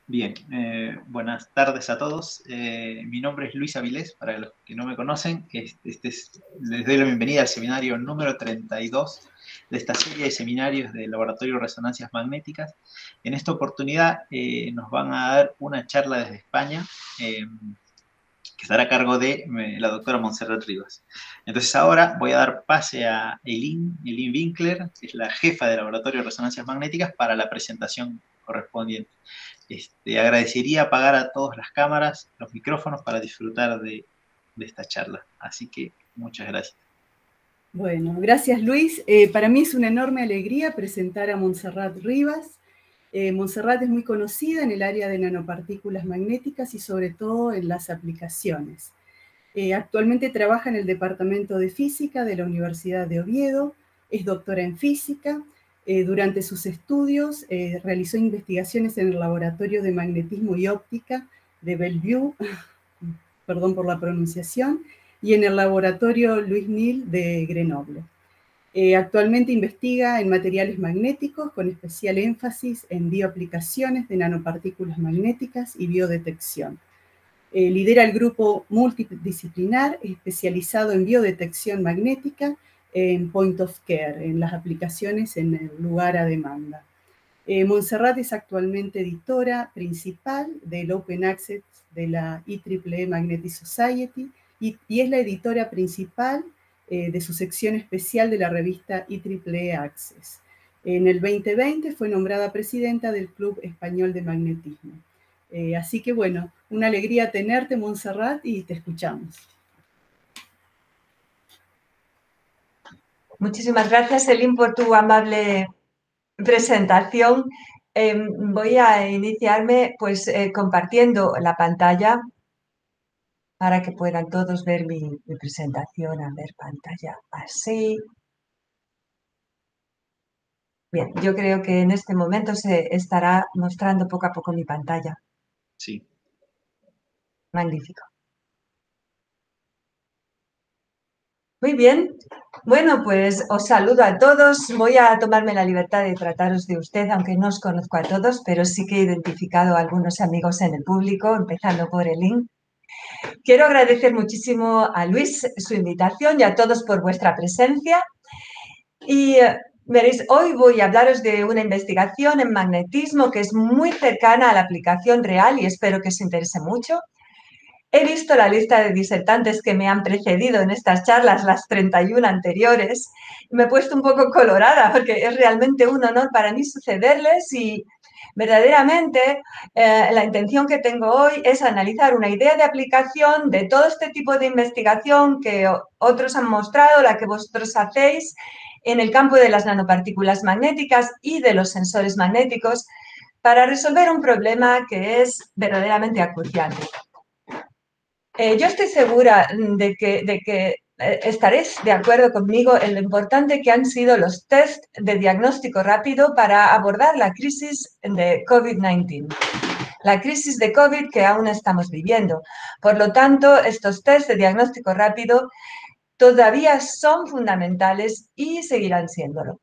Bien, buenas tardes a todos. Mi nombre es Luis Avilés, para los que no me conocen. Les doy la bienvenida al seminario número 32 de esta serie de seminarios del Laboratorio de Resonancias Magnéticas. En esta oportunidad nos van a dar una charla desde España, que estará a cargo de la doctora Montserrat Rivas. Entonces ahora voy a dar pase a Elin Winkler, que es la jefa del Laboratorio de Resonancias Magnéticas, para la presentación correspondiente. Agradecería apagar a todas las cámaras, los micrófonos para disfrutar de esta charla. Así que muchas gracias. Bueno, gracias Luis. Para mí es una enorme alegría presentar a Montserrat Rivas. Montserrat es muy conocida en el área de nanopartículas magnéticas y sobre todo en las aplicaciones. Actualmente trabaja en el Departamento de Física de la Universidad de Oviedo, es doctora en física. Durante sus estudios realizó investigaciones en el Laboratorio de Magnetismo y Óptica de Bellevue, perdón por la pronunciación, y en el Laboratorio Louis Nil de Grenoble. Actualmente investiga en materiales magnéticos con especial énfasis en bioaplicaciones de nanopartículas magnéticas y biodetección. Lidera el grupo multidisciplinar especializado en biodetección magnética en point of care, en las aplicaciones en el lugar a demanda. Montserrat es actualmente editora principal del Open Access de la IEEE Magnetic Society y es la editora principal de su sección especial de la revista IEEE Access. En el 2020 fue nombrada presidenta del Club Español de Magnetismo. Así que bueno, una alegría tenerte, Montserrat, y te escuchamos. Muchísimas gracias, Elin, por tu amable presentación. Voy a iniciarme compartiendo la pantalla para que puedan todos ver mi presentación. A ver, pantalla así. Bien, yo creo que en este momento se estará mostrando poco a poco mi pantalla. Sí. Magnífico. Muy bien. Bueno, pues os saludo a todos. Voy a tomarme la libertad de trataros de usted, aunque no os conozco a todos, pero sí que he identificado a algunos amigos en el público, empezando por Elin. Quiero agradecer muchísimo a Luis su invitación y a todos por vuestra presencia. Y veréis, hoy voy a hablaros de una investigación en magnetismo que es muy cercana a la aplicación real y espero que os interese mucho. He visto la lista de disertantes que me han precedido en estas charlas, las 31 anteriores, y me he puesto un poco colorada porque es realmente un honor para mí sucederles y verdaderamente la intención que tengo hoy es analizar una idea de aplicación de todo este tipo de investigación que otros han mostrado, la que vosotros hacéis en el campo de las nanopartículas magnéticas y de los sensores magnéticos para resolver un problema que es verdaderamente acuciante. Yo estoy segura de que estaréis de acuerdo conmigo en lo importante que han sido los test de diagnóstico rápido para abordar la crisis de COVID-19, la crisis de COVID que aún estamos viviendo. Por lo tanto, estos test de diagnóstico rápido todavía son fundamentales y seguirán siéndolo.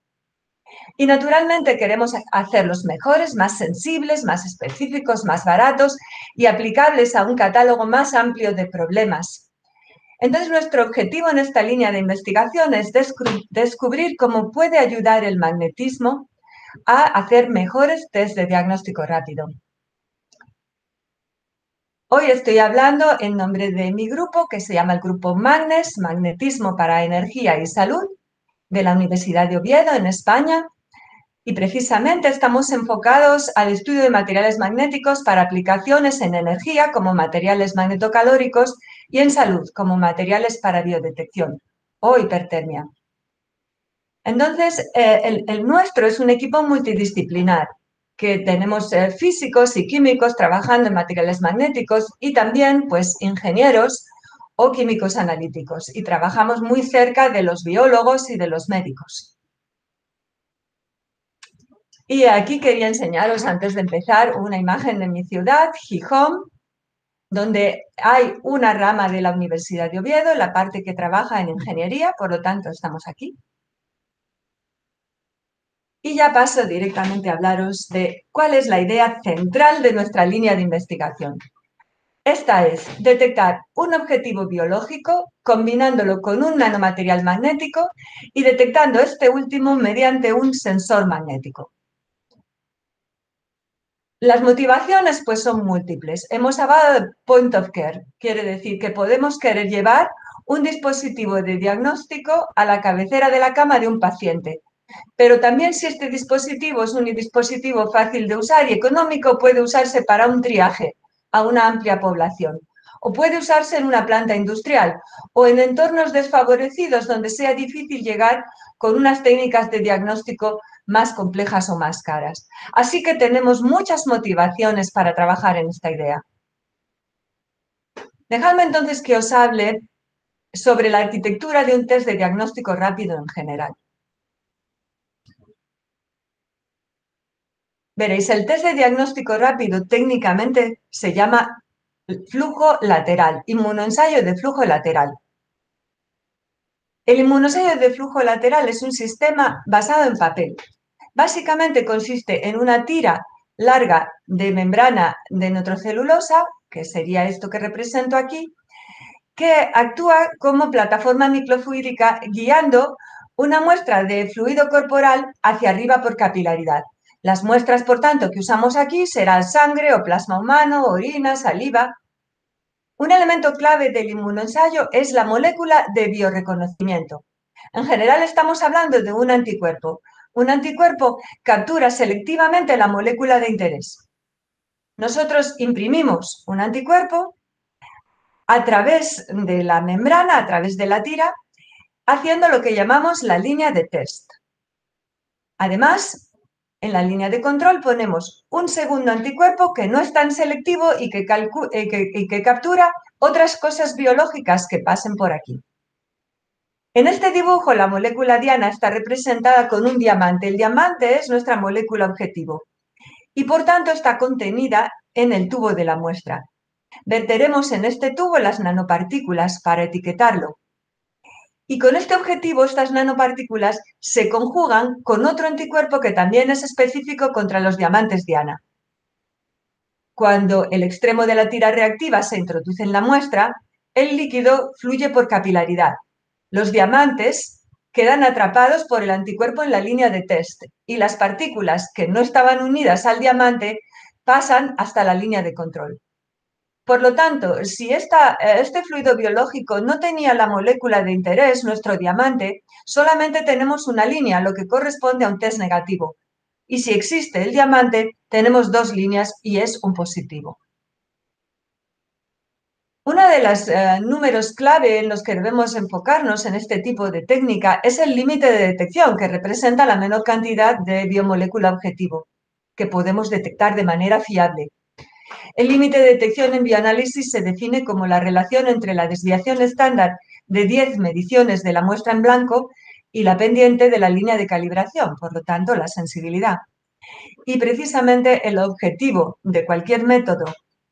Y naturalmente queremos hacerlos mejores, más sensibles, más específicos, más baratos y aplicables a un catálogo más amplio de problemas. Entonces, nuestro objetivo en esta línea de investigación es descubrir cómo puede ayudar el magnetismo a hacer mejores test de diagnóstico rápido. Hoy estoy hablando en nombre de mi grupo, que se llama el Grupo Magnes, Magnetismo para Energía y Salud, de la Universidad de Oviedo, en España. Y precisamente estamos enfocados al estudio de materiales magnéticos para aplicaciones en energía como materiales magnetocalóricos y en salud como materiales para biodetección o hipertermia. Entonces, el nuestro es un equipo multidisciplinar que tenemos físicos y químicos trabajando en materiales magnéticos y también pues ingenieros o químicos analíticos y trabajamos muy cerca de los biólogos y de los médicos. Y aquí quería enseñaros, antes de empezar, una imagen de mi ciudad, Gijón, donde hay una rama de la Universidad de Oviedo, la parte que trabaja en ingeniería, por lo tanto estamos aquí. Y ya paso directamente a hablaros de cuál es la idea central de nuestra línea de investigación. Esta es detectar un objetivo biológico combinándolo con un nanomaterial magnético y detectando este último mediante un sensor magnético. Las motivaciones pues son múltiples. Hemos hablado de point of care, quiere decir que podemos querer llevar un dispositivo de diagnóstico a la cabecera de la cama de un paciente. Pero también si este dispositivo es un dispositivo fácil de usar y económico, puede usarse para un triaje a una amplia población. O puede usarse en una planta industrial o en entornos desfavorecidos donde sea difícil llegar con unas técnicas de diagnóstico más complejas o más caras. Así que tenemos muchas motivaciones para trabajar en esta idea. Dejadme entonces que os hable sobre la arquitectura de un test de diagnóstico rápido en general. Veréis, el test de diagnóstico rápido técnicamente se llama flujo lateral, inmunoensayo de flujo lateral. El inmunoensayo de flujo lateral es un sistema basado en papel. Básicamente consiste en una tira larga de membrana de nitrocelulosa, que sería esto que represento aquí, que actúa como plataforma microfluídica guiando una muestra de fluido corporal hacia arriba por capilaridad. Las muestras, por tanto, que usamos aquí serán sangre o plasma humano, orina, saliva. Un elemento clave del inmunoensayo es la molécula de bioreconocimiento. En general estamos hablando de un anticuerpo. Un anticuerpo captura selectivamente la molécula de interés. Nosotros imprimimos un anticuerpo a través de la membrana, a través de la tira, haciendo lo que llamamos la línea de test. Además, en la línea de control ponemos un segundo anticuerpo que no es tan selectivo y que captura otras cosas biológicas que pasen por aquí. En este dibujo, la molécula diana está representada con un diamante. El diamante es nuestra molécula objetivo y, por tanto, está contenida en el tubo de la muestra. Verteremos en este tubo las nanopartículas para etiquetarlo. Y con este objetivo, estas nanopartículas se conjugan con otro anticuerpo que también es específico contra los diamantes diana. Cuando el extremo de la tira reactiva se introduce en la muestra, el líquido fluye por capilaridad. Los diamantes quedan atrapados por el anticuerpo en la línea de test y las partículas que no estaban unidas al diamante pasan hasta la línea de control. Por lo tanto, si este fluido biológico no tenía la molécula de interés, nuestro diamante, solamente tenemos una línea, lo que corresponde a un test negativo. Y si existe el diamante, tenemos dos líneas y es un positivo. Uno de los números clave en los que debemos enfocarnos en este tipo de técnica es el límite de detección, que representa la menor cantidad de biomolécula objetivo que podemos detectar de manera fiable. El límite de detección en bioanálisis se define como la relación entre la desviación estándar de 10 mediciones de la muestra en blanco y la pendiente de la línea de calibración, por lo tanto, la sensibilidad. Y precisamente el objetivo de cualquier método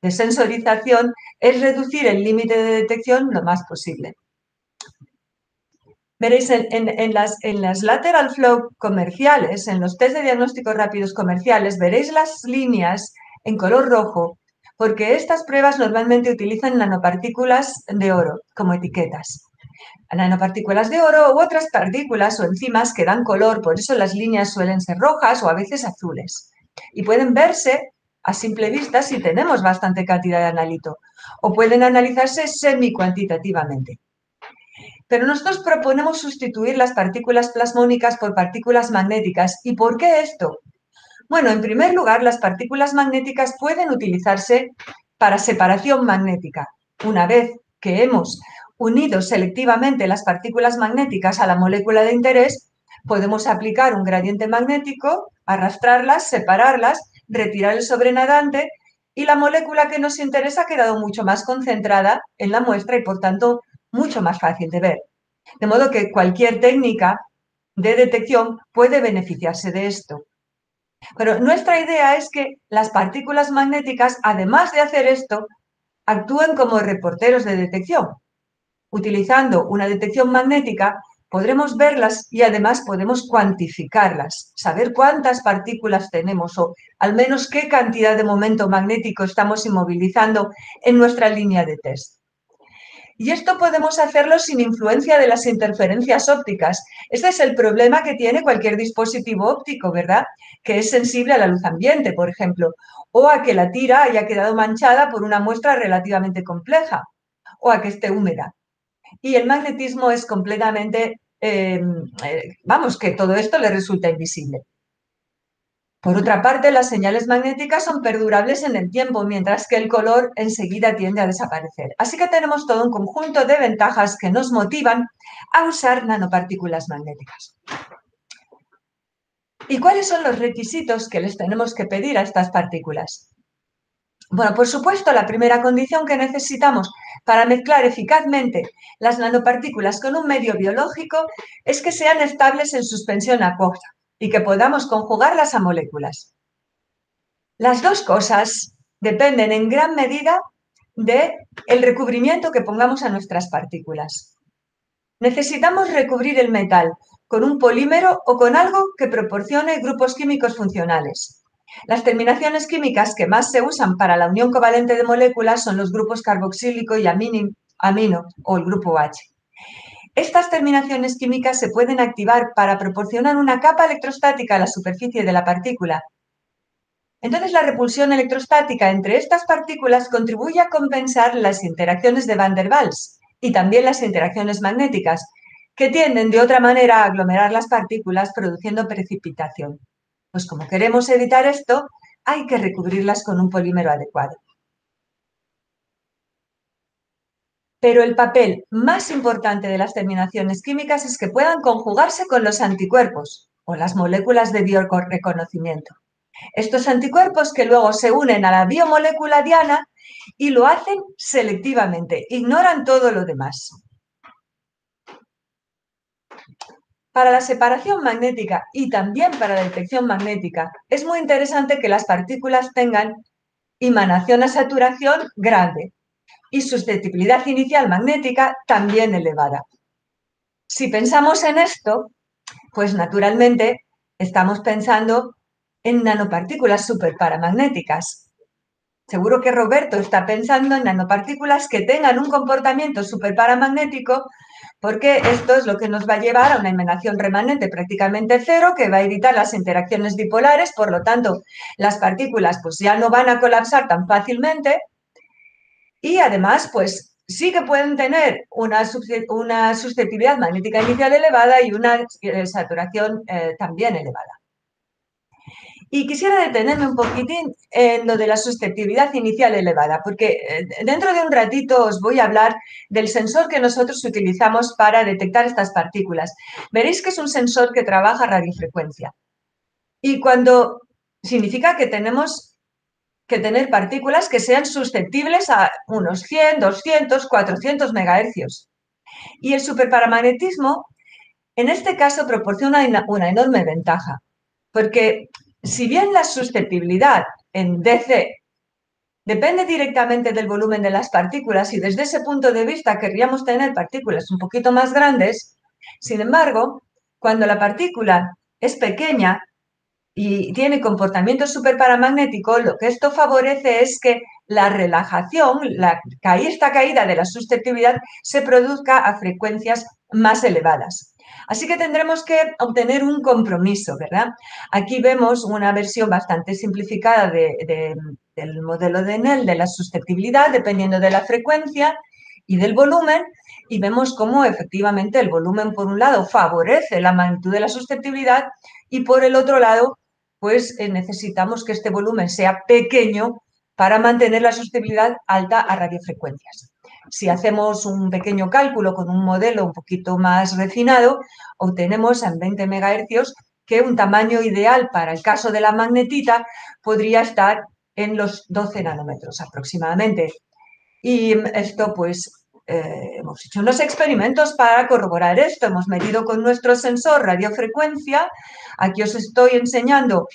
de sensorización es reducir el límite de detección lo más posible. Veréis, en las lateral flow comerciales, en los test de diagnóstico rápidos comerciales, veréis las líneas en color rojo, porque estas pruebas normalmente utilizan nanopartículas de oro como etiquetas. Nanopartículas de oro u otras partículas o enzimas que dan color, por eso las líneas suelen ser rojas o a veces azules. Y pueden verse a simple vista si tenemos bastante cantidad de analito, o pueden analizarse semi-cuantitativamente. Pero nosotros proponemos sustituir las partículas plasmónicas por partículas magnéticas. ¿Y por qué esto? Bueno, en primer lugar, las partículas magnéticas pueden utilizarse para separación magnética. Una vez que hemos unido selectivamente las partículas magnéticas a la molécula de interés, podemos aplicar un gradiente magnético, arrastrarlas, separarlas, retirar el sobrenadante y la molécula que nos interesa ha quedado mucho más concentrada en la muestra y, por tanto, mucho más fácil de ver. De modo que cualquier técnica de detección puede beneficiarse de esto. Pero nuestra idea es que las partículas magnéticas, además de hacer esto, actúen como reporteros de detección. Utilizando una detección magnética, podremos verlas y además podemos cuantificarlas, saber cuántas partículas tenemos o al menos qué cantidad de momento magnético estamos inmovilizando en nuestra línea de test. Y esto podemos hacerlo sin influencia de las interferencias ópticas. Este es el problema que tiene cualquier dispositivo óptico, ¿verdad? Que es sensible a la luz ambiente, por ejemplo, o a que la tira haya quedado manchada por una muestra relativamente compleja, o a que esté húmeda. Y el magnetismo es completamente, vamos, que todo esto le resulta invisible. Por otra parte, las señales magnéticas son perdurables en el tiempo, mientras que el color enseguida tiende a desaparecer. Así que tenemos todo un conjunto de ventajas que nos motivan a usar nanopartículas magnéticas. ¿Y cuáles son los requisitos que les tenemos que pedir a estas partículas? Bueno, por supuesto, la primera condición que necesitamos para mezclar eficazmente las nanopartículas con un medio biológico es que sean estables en suspensión acuosa y que podamos conjugarlas a moléculas. Las dos cosas dependen en gran medida del recubrimiento que pongamos a nuestras partículas. Necesitamos recubrir el metal con un polímero o con algo que proporcione grupos químicos funcionales. Las terminaciones químicas que más se usan para la unión covalente de moléculas son los grupos carboxílico y amino o el grupo H. Estas terminaciones químicas se pueden activar para proporcionar una capa electrostática a la superficie de la partícula. Entonces, la repulsión electrostática entre estas partículas contribuye a compensar las interacciones de Van der Waals y también las interacciones magnéticas, que tienden de otra manera a aglomerar las partículas produciendo precipitación. Pues como queremos evitar esto, hay que recubrirlas con un polímero adecuado. Pero el papel más importante de las terminaciones químicas es que puedan conjugarse con los anticuerpos o las moléculas de bioreconocimiento. Estos anticuerpos que luego se unen a la biomolécula diana y lo hacen selectivamente, ignoran todo lo demás. Para la separación magnética y también para la detección magnética, es muy interesante que las partículas tengan emanación a saturación grande y susceptibilidad inicial magnética también elevada. Si pensamos en esto, pues naturalmente estamos pensando en nanopartículas superparamagnéticas. Seguro que Roberto está pensando en nanopartículas que tengan un comportamiento superparamagnético, porque esto es lo que nos va a llevar a una emanación remanente prácticamente cero, que va a evitar las interacciones dipolares, por lo tanto, las partículas pues ya no van a colapsar tan fácilmente y además, pues sí que pueden tener una susceptibilidad magnética inicial elevada y una saturación también elevada. Y quisiera detenerme un poquitín en lo de la susceptibilidad inicial elevada, porque dentro de un ratito os voy a hablar del sensor que nosotros utilizamos para detectar estas partículas. Veréis que es un sensor que trabaja a radiofrecuencia. Y cuando significa que tenemos que tener partículas que sean susceptibles a unos 100, 200, 400 megahercios. Y el superparamagnetismo, en este caso, proporciona una enorme ventaja, porque si bien la susceptibilidad en DC depende directamente del volumen de las partículas y desde ese punto de vista querríamos tener partículas un poquito más grandes, sin embargo, cuando la partícula es pequeña y tiene comportamiento superparamagnético, lo que esto favorece es que la relajación, esta caída de la susceptibilidad se produzca a frecuencias más elevadas. Así que tendremos que obtener un compromiso, ¿verdad? Aquí vemos una versión bastante simplificada del modelo de Néel de la susceptibilidad, dependiendo de la frecuencia y del volumen, y vemos cómo efectivamente el volumen, por un lado, favorece la magnitud de la susceptibilidad y por el otro lado, pues necesitamos que este volumen sea pequeño para mantener la susceptibilidad alta a radiofrecuencias. Si hacemos un pequeño cálculo con un modelo un poquito más refinado, obtenemos en 20 MHz que un tamaño ideal para el caso de la magnetita podría estar en los 12 nanómetros aproximadamente. Y esto, pues, hemos hecho unos experimentos para corroborar esto. Hemos medido con nuestro sensor radiofrecuencia. Aquí os estoy enseñando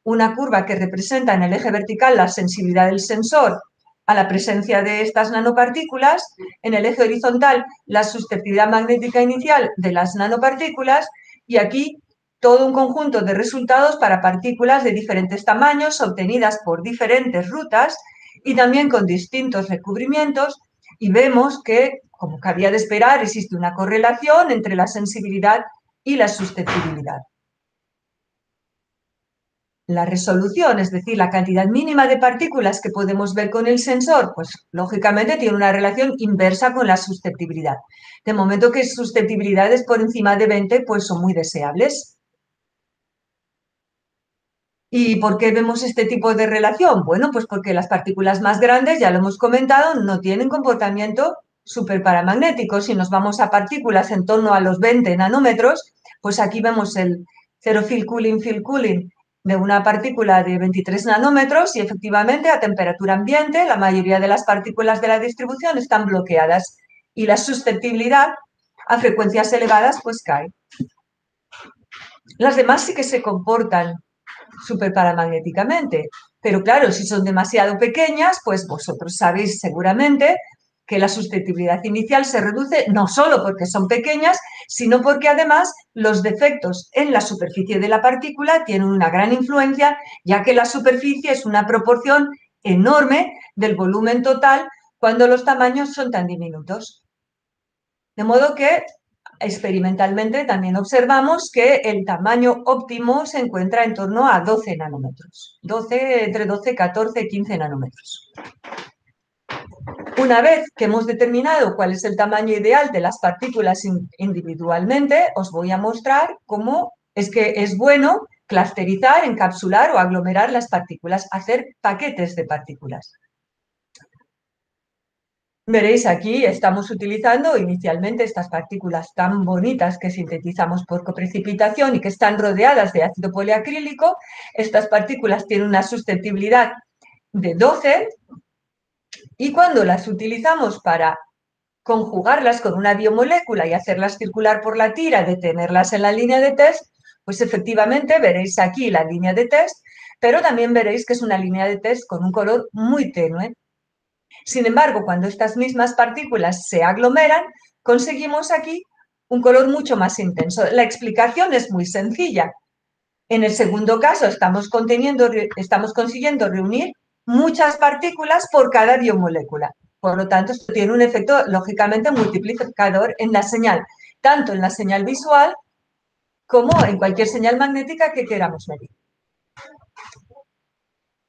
una curva que representa en el eje vertical la sensibilidad del sensor a la presencia de estas nanopartículas, en el eje horizontal la susceptibilidad magnética inicial de las nanopartículas y aquí todo un conjunto de resultados para partículas de diferentes tamaños obtenidas por diferentes rutas y también con distintos recubrimientos y vemos que, como cabía de esperar, existe una correlación entre la sensibilidad y la susceptibilidad. La resolución, es decir, la cantidad mínima de partículas que podemos ver con el sensor, pues lógicamente tiene una relación inversa con la susceptibilidad. De momento que susceptibilidades por encima de 20 pues son muy deseables. ¿Y por qué vemos este tipo de relación? Bueno, pues porque las partículas más grandes, ya lo hemos comentado, no tienen comportamiento superparamagnético. Si nos vamos a partículas en torno a los 20 nanómetros, pues aquí vemos el zero field cooling de una partícula de 23 nanómetros y efectivamente a temperatura ambiente la mayoría de las partículas de la distribución están bloqueadas y la susceptibilidad a frecuencias elevadas pues cae. Las demás sí que se comportan superparamagnéticamente, pero claro, si son demasiado pequeñas, pues vosotros sabéis seguramente que la susceptibilidad inicial se reduce no solo porque son pequeñas, sino porque además los defectos en la superficie de la partícula tienen una gran influencia, ya que la superficie es una proporción enorme del volumen total cuando los tamaños son tan diminutos. De modo que experimentalmente también observamos que el tamaño óptimo se encuentra en torno a 12 nanómetros, entre 12, 14, 15 nanómetros. Una vez que hemos determinado cuál es el tamaño ideal de las partículas individualmente, os voy a mostrar cómo es que es bueno clusterizar, encapsular o aglomerar las partículas, hacer paquetes de partículas. Veréis aquí, estamos utilizando inicialmente estas partículas tan bonitas que sintetizamos por coprecipitación y que están rodeadas de ácido poliacrílico. Estas partículas tienen una susceptibilidad de 12 y cuando las utilizamos para conjugarlas con una biomolécula y hacerlas circular por la tira, detenerlas en la línea de test, pues efectivamente veréis aquí la línea de test, pero también veréis que es una línea de test con un color muy tenue. Sin embargo, cuando estas mismas partículas se aglomeran, conseguimos aquí un color mucho más intenso. La explicación es muy sencilla. En el segundo caso, estamos consiguiendo reunir muchas partículas por cada biomolécula. Por lo tanto, esto tiene un efecto, lógicamente, multiplicador en la señal, tanto en la señal visual como en cualquier señal magnética que queramos medir.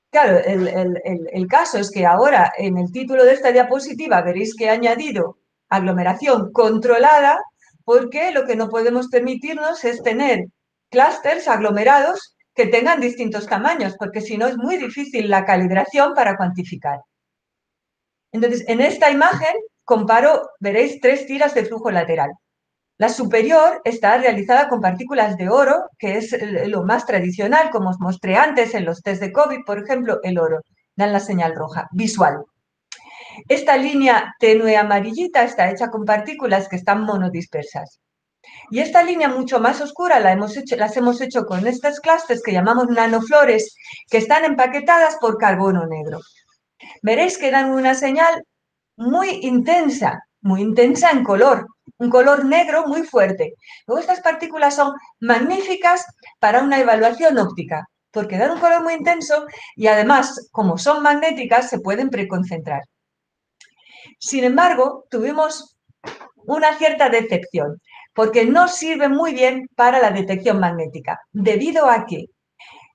Claro, el caso es que ahora en el título de esta diapositiva veréis que he añadido aglomeración controlada porque lo que no podemos permitirnos es tener clústeres aglomerados que tengan distintos tamaños, porque si no es muy difícil la calibración para cuantificar. Entonces, en esta imagen comparo, veréis 3 tiras de flujo lateral. La superior está realizada con partículas de oro, que es lo más tradicional, como os mostré antes en los test de COVID, por ejemplo, el oro, dan la señal roja, visual. Esta línea tenue amarillita está hecha con partículas que están monodispersas. Y esta línea mucho más oscura las hemos hecho con estos clústeres que llamamos nanoflores, que están empaquetadas por carbono negro. Veréis que dan una señal muy intensa en color, un color negro muy fuerte. Luego estas partículas son magníficas para una evaluación óptica, porque dan un color muy intenso y además, como son magnéticas, se pueden preconcentrar. Sin embargo, tuvimos una cierta decepción, porque no sirve muy bien para la detección magnética, debido a que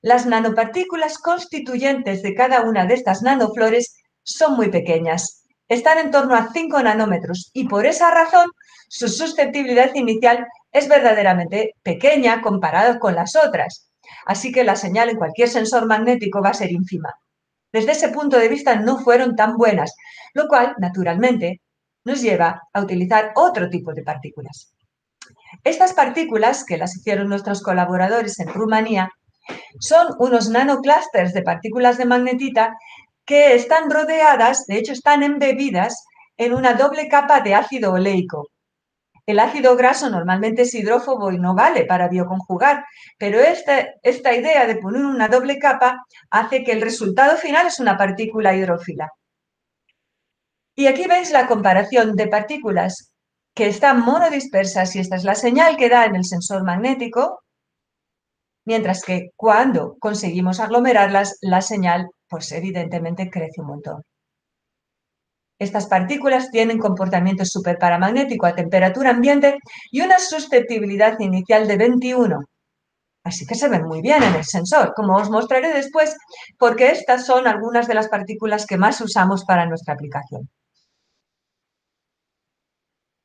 las nanopartículas constituyentes de cada una de estas nanoflores son muy pequeñas, están en torno a 5 nanómetros y por esa razón su susceptibilidad inicial es verdaderamente pequeña comparada con las otras. Así que la señal en cualquier sensor magnético va a ser ínfima. Desde ese punto de vista no fueron tan buenas, lo cual, naturalmente, nos lleva a utilizar otro tipo de partículas. Estas partículas, que las hicieron nuestros colaboradores en Rumanía, son unos nanoclústeres de partículas de magnetita que están rodeadas, de hecho están embebidas en una doble capa de ácido oleico. El ácido graso normalmente es hidrófobo y no vale para bioconjugar, pero esta idea de poner una doble capa hace que el resultado final es una partícula hidrófila. Y aquí veis la comparación de partículas que están monodispersas y esta es la señal que da en el sensor magnético, mientras que cuando conseguimos aglomerarlas, la señal, pues evidentemente crece un montón. Estas partículas tienen comportamiento superparamagnético a temperatura ambiente y una susceptibilidad inicial de 21. Así que se ven muy bien en el sensor, como os mostraré después, porque estas son algunas de las partículas que más usamos para nuestra aplicación.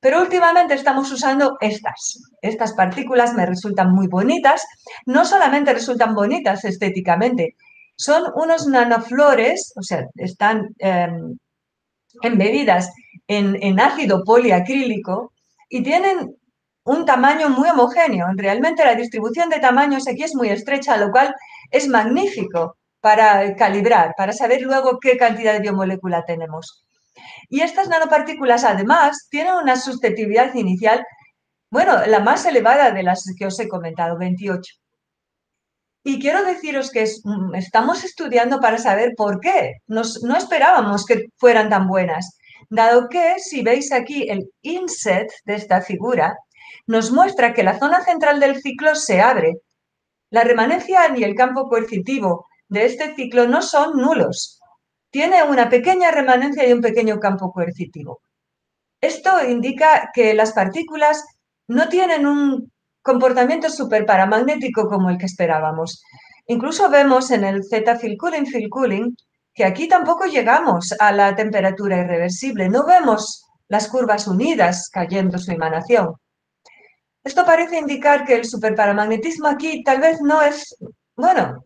Pero últimamente estamos usando estas partículas me resultan muy bonitas, no solamente resultan bonitas estéticamente, son unos nanoflores, o sea, están embebidas en ácido poliacrílico y tienen un tamaño muy homogéneo. Realmente la distribución de tamaños aquí es muy estrecha, lo cual es magnífico para calibrar, para saber luego qué cantidad de biomolécula tenemos. Y estas nanopartículas, además, tienen una susceptibilidad inicial, bueno, la más elevada de las que os he comentado, 28. Y quiero deciros que estamos estudiando para saber por qué. No esperábamos que fueran tan buenas, dado que, si veis aquí el inset de esta figura, nos muestra que la zona central del ciclo se abre. La remanencia y el campo coercitivo de este ciclo no son nulos. Tiene una pequeña remanencia y un pequeño campo coercitivo. Esto indica que las partículas no tienen un comportamiento superparamagnético como el que esperábamos. Incluso vemos en el Z-Filcooling que aquí tampoco llegamos a la temperatura irreversible. No vemos las curvas unidas cayendo su emanación. Esto parece indicar que el superparamagnetismo aquí tal vez no es, bueno,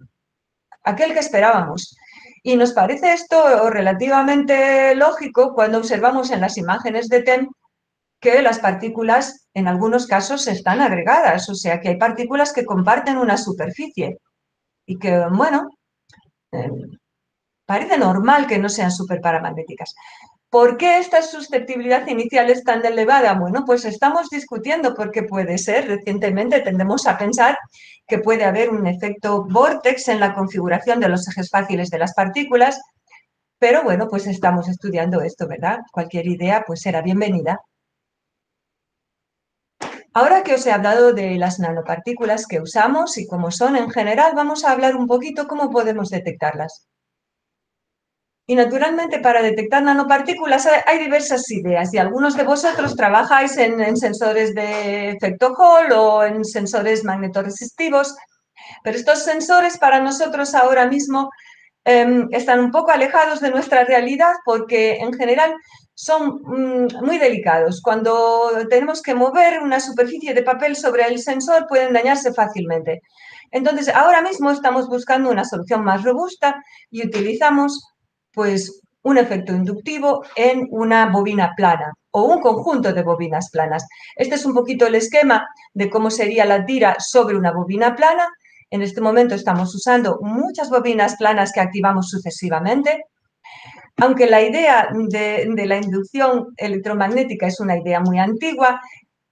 aquel que esperábamos. Y nos parece esto relativamente lógico cuando observamos en las imágenes de TEM que las partículas en algunos casos están agregadas, o sea que hay partículas que comparten una superficie y que, bueno, eh, parece normal que no sean superparamagnéticas. ¿Por qué esta susceptibilidad inicial es tan elevada? Bueno, pues estamos discutiendo por qué puede ser. Recientemente tendemos a pensar que puede haber un efecto vórtex en la configuración de los ejes fáciles de las partículas, pero bueno, pues estamos estudiando esto, ¿verdad? Cualquier idea pues será bienvenida. Ahora que os he hablado de las nanopartículas que usamos y cómo son en general, vamos a hablar un poquito cómo podemos detectarlas. Y naturalmente para detectar nanopartículas hay diversas ideas y algunos de vosotros trabajáis en sensores de efecto Hall o en sensores magnetorresistivos, pero estos sensores para nosotros ahora mismo están un poco alejados de nuestra realidad porque en general son muy delicados. Cuando tenemos que mover una superficie de papel sobre el sensor pueden dañarse fácilmente. Entonces, ahora mismo estamos buscando una solución más robusta y utilizamos pues un efecto inductivo en una bobina plana o un conjunto de bobinas planas. Este es un poquito el esquema de cómo sería la tira sobre una bobina plana. En este momento estamos usando muchas bobinas planas que activamos sucesivamente. Aunque la idea de la inducción electromagnética es una idea muy antigua,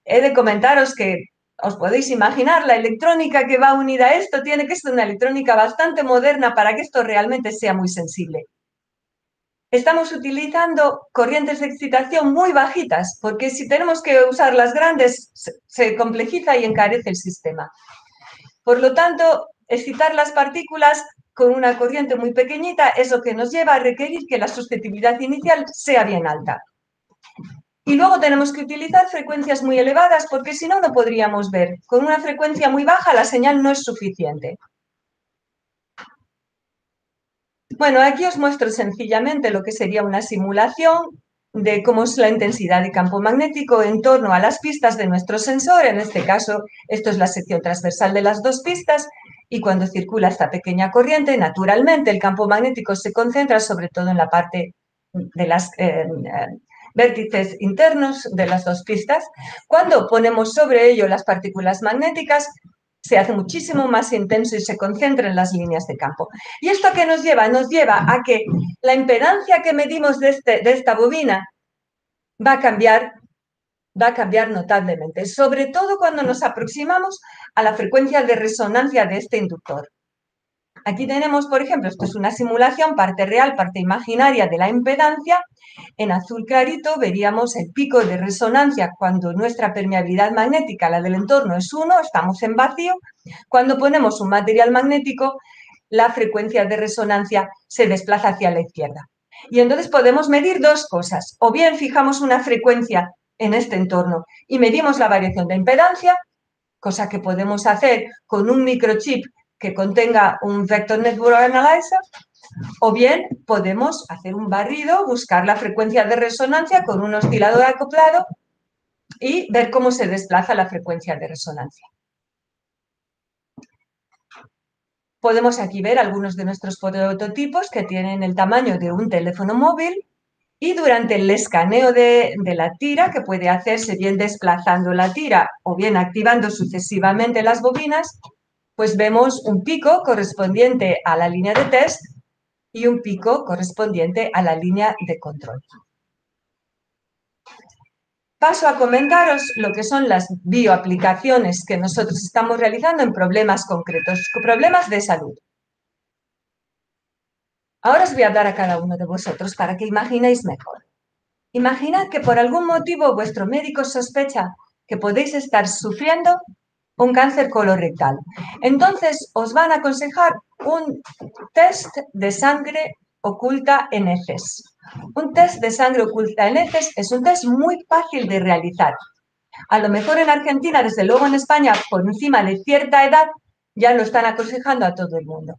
he de comentaros que os podéis imaginar la electrónica que va unida a esto tiene que ser una electrónica bastante moderna para que esto realmente sea muy sensible. Estamos utilizando corrientes de excitación muy bajitas, porque si tenemos que usar las grandes, se complejiza y encarece el sistema. Por lo tanto, excitar las partículas con una corriente muy pequeñita es lo que nos lleva a requerir que la susceptibilidad inicial sea bien alta. Y luego tenemos que utilizar frecuencias muy elevadas porque si no, no podríamos ver. Con una frecuencia muy baja la señal no es suficiente. Bueno, aquí os muestro sencillamente lo que sería una simulación de cómo es la intensidad de campo magnético en torno a las pistas de nuestro sensor. En este caso, esto es la sección transversal de las dos pistas y cuando circula esta pequeña corriente, naturalmente el campo magnético se concentra sobre todo en la parte de las vértices internos de las dos pistas. Cuando ponemos sobre ello las partículas magnéticas, se hace muchísimo más intenso y se concentra en las líneas de campo. ¿Y esto a qué nos lleva? Nos lleva a que la impedancia que medimos de esta bobina va a cambiar notablemente, sobre todo cuando nos aproximamos a la frecuencia de resonancia de este inductor. Aquí tenemos, por ejemplo, esto es una simulación, parte real, parte imaginaria de la impedancia. En azul clarito veríamos el pico de resonancia cuando nuestra permeabilidad magnética, la del entorno, es 1, estamos en vacío. Cuando ponemos un material magnético, la frecuencia de resonancia se desplaza hacia la izquierda. Y entonces podemos medir dos cosas. O bien fijamos una frecuencia en este entorno y medimos la variación de impedancia, cosa que podemos hacer con un microchip que contenga un Vector Network Analyzer, o bien podemos hacer un barrido, buscar la frecuencia de resonancia con un oscilador acoplado y ver cómo se desplaza la frecuencia de resonancia. Podemos aquí ver algunos de nuestros prototipos que tienen el tamaño de un teléfono móvil y durante el escaneo de la tira, que puede hacerse bien desplazando la tira o bien activando sucesivamente las bobinas, pues vemos un pico correspondiente a la línea de test y un pico correspondiente a la línea de control. Paso a comentaros lo que son las bioaplicaciones que nosotros estamos realizando en problemas concretos, problemas de salud. Ahora os voy a hablar a cada uno de vosotros para que imaginéis mejor. Imaginad que por algún motivo vuestro médico sospecha que podéis estar sufriendo un cáncer colorectal. Entonces os van a aconsejar un test de sangre oculta en heces. Un test de sangre oculta en heces es un test muy fácil de realizar. A lo mejor en Argentina, desde luego en España, por encima de cierta edad, ya lo están aconsejando a todo el mundo.